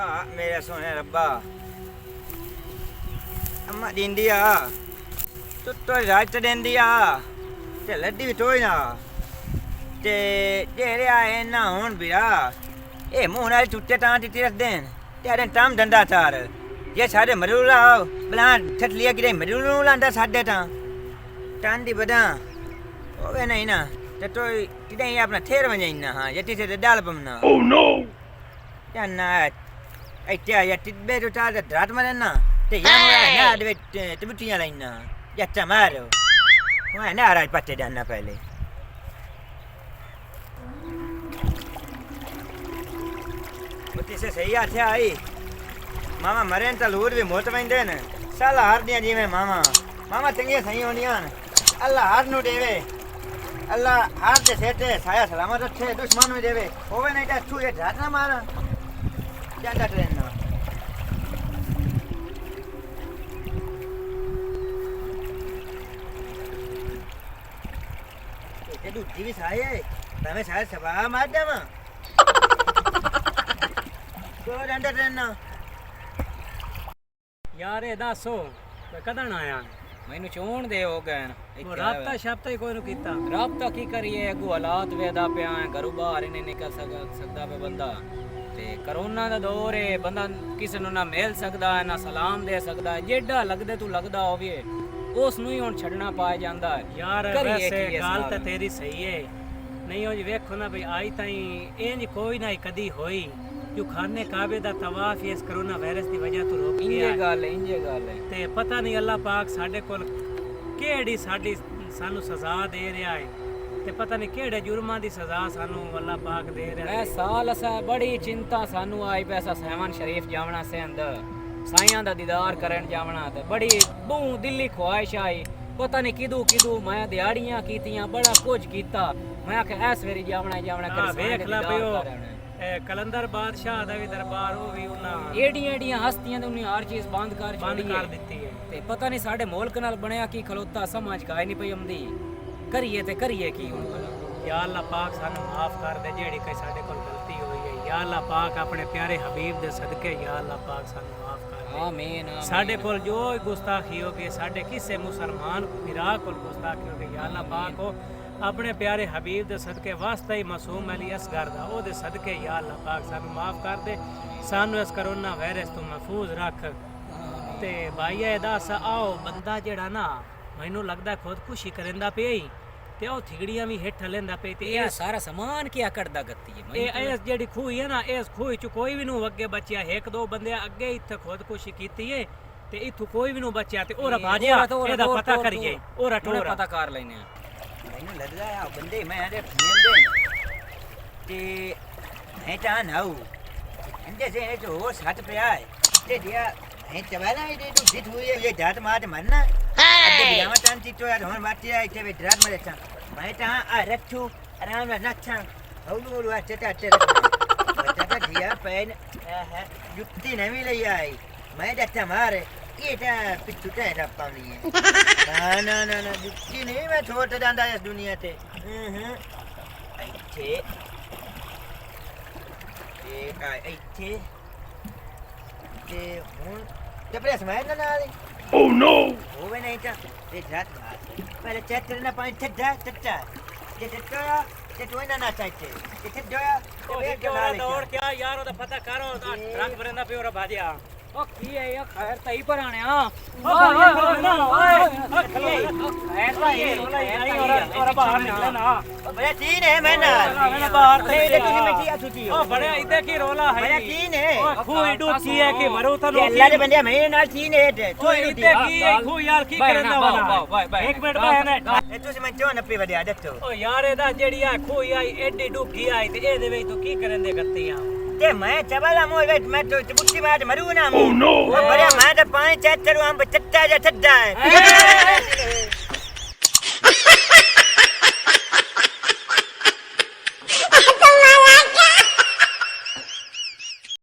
वाह मेरे सोने रब्बा अम्मा दींदी आ तो राज देंदी आ ते लड्डी भी टोई ना ते जेड़े आए ना हुन बिरा ए मुंह नाल टुट्टे टां टिटी रख देन तेरे टाम डंडा तार ये सारे मरूला बला ठट लिया कि मरूला लांदा साडे टां दी बदा ओवे नहीं ना ते तो किदे अपना ठेर वने ना हां यति से डाल पमना ओह नो जाना ऐ त्या या टिबे तो ता ड्राट मने ना ते या ना दे टिबुटियां लाइना या चमारो वहां ना राज पट्टे डालना पहले मुती से सही आ था आई मामा मरेन त लूर भी मोट वेंदे न साला हार दिया जी में मामा चंगे सही होनियां अल्लाह हार नु देवे अल्लाह हार दे सेटे साया सलामत रखे दुश्मन में देवे होवे नहीं त तू ये ढाट ना मार जांदा ट्रेन ना ते दूधी भी साये तमे सारे सभा मार देवा तो जांदा ट्रेन ना यार ए दसो कदन आया मैनू चोण दे हो गए वो राबता शाबता ही कोई नु कीता राबता की करिए अगू हालात वेदा पिया घरों बाहर नहीं निकल सकदा पे बंदा ते कोरोना दा दौर है बंदा किसी नु ना मिल सकदा है ना सलाम दे सकदा है जेड़ा लगदे तू लगदा होवे उस नु ही हुन छड़ना पाया जांदा है यार वैसे गाल तो तेरी सही है नहीं हो जी वेखो ना भाई आई ताई इंज कोई ना कदी होई जो खाने काबे दा तवाफ इस कोरोना वायरस दी वजह तो रोक इंजे गल है ते पता नहीं अल्लाह पाक साडे कोल केड़ी साडी सानू सजा दे रहा है ते पता नहीं केड़े जुर्मां दी सजा सानू अल्लाह पाक दे रहा है ए साल असा बड़ी चिंता सानू आई पैसा सहमान शरीफ जावना से अंदर साइयां दा दीदार करन जावना ते बड़ी बहु दिली ख्वाहिश आई पता नहीं किदू मैं दिहाड़ियां कीतियां बड़ा कुछ कीता मैं आखे ऐस वेरी जावना कर वेख ला पियो कलंदर बादशाह दा भी दरबार हो भी उन्हां एडियां हस्तियां ते उन्हें हर चीज बंद कर दित्ती है ते पता नहीं साडे मुल्क नाल बनया की खलोता समझ काई नहीं पई आंदी करिए की हुन भला या अल्लाह पाक सानू माफ कर दे जेड़ी कोई साडे कोल गलती होई है या अल्लाह पाक अपने प्यारे हबीब दे सदके या अल्लाह पाक सानू माफ कर दे आमीन साडे कोल जो गुस्ताखी हो गई साडे किसे मुसलमान फिरा कोल गुस्ताखी हो गई या अल्लाह पाक हो अपने प्यारे हबीब दे सदके वास्ते ही मासूम अली असगर दा ओ दे सदके या अल्लाह पाक सानू माफ कर दे सानू इस कोरोना वायरस तो महफूज रख ते भाई दस आओ बंदा जेड़ा ना मैनू लगदा खुदकुशी करंदा पे ही ते ओ थिगड़ियां भी हेठ लेंदा पे ते ये सारा सामान क्या करदा गत्ती है इस जेड़ी खूही है ना इस खूही च कोई भी नु अगे बचिया एक दो बंदे अगे इत्थे खुदकुशी कीती है ते इथु कोई भी नु बचिया ते ओरा भाजिया एदा पता करिए ओरा टोरा पता कर लेने मैनू लगदा है बंदे मैं आदे नेंदे ते है ता नाऊ इंदे से जो सट पिया है ते दिया है चवाला है तू जित हुई है ये डाट मार मरना अदे बियामा टान चितो यार होन बाटी है इथे ड्राट मरे ता मैं ता आ रखू आराम में नच्छा हौलू हौलू आ चटा चटा दिया पैन है युक्ति नहीं लई आई मैं डटा मारे ये ता पिट्टू ता रप्पा नहीं है ना युक्ति नहीं मैं छोड़ जांदा इस दुनिया ते ऐथे ऐथे ते हुन जबरे समय ना नाले ओह नो होवे नहीं था ये रात पहले चेक करना पानी ठड्डा ये ठड्डा ते तो ना चाहिए ये ठड्डा ओ क्या दौड़ क्या यार ओ पता करो रंग बरंदा पे ओरा भाजिया ओ की है या खैर तई पर आने ओरा बाहर निकले ना बड़े तीन है मैं ना बाहर ते किसी में किया छुट्टी हो बड़े इधर की रोला है बड़े तीन है खूही डूबती है कि मरो तो ये अल्लाह दे बंदे मेरे नाल तीन है तो इधर की खू यार की करंदा वाला एक मिनट बहन ए तू से मैं जो नपी वडिया देखो ओ यार एदा जेड़ी आ खूही आई एडी डूबी आई ते ए दे वे तू की करंदे गत्तियां ते मैं चबला मोय वेट मैं तो बुट्टी मार मरू ना ओह नो बड़े मैं तो पानी चेक करू हम चट्टा जा ठड्डा है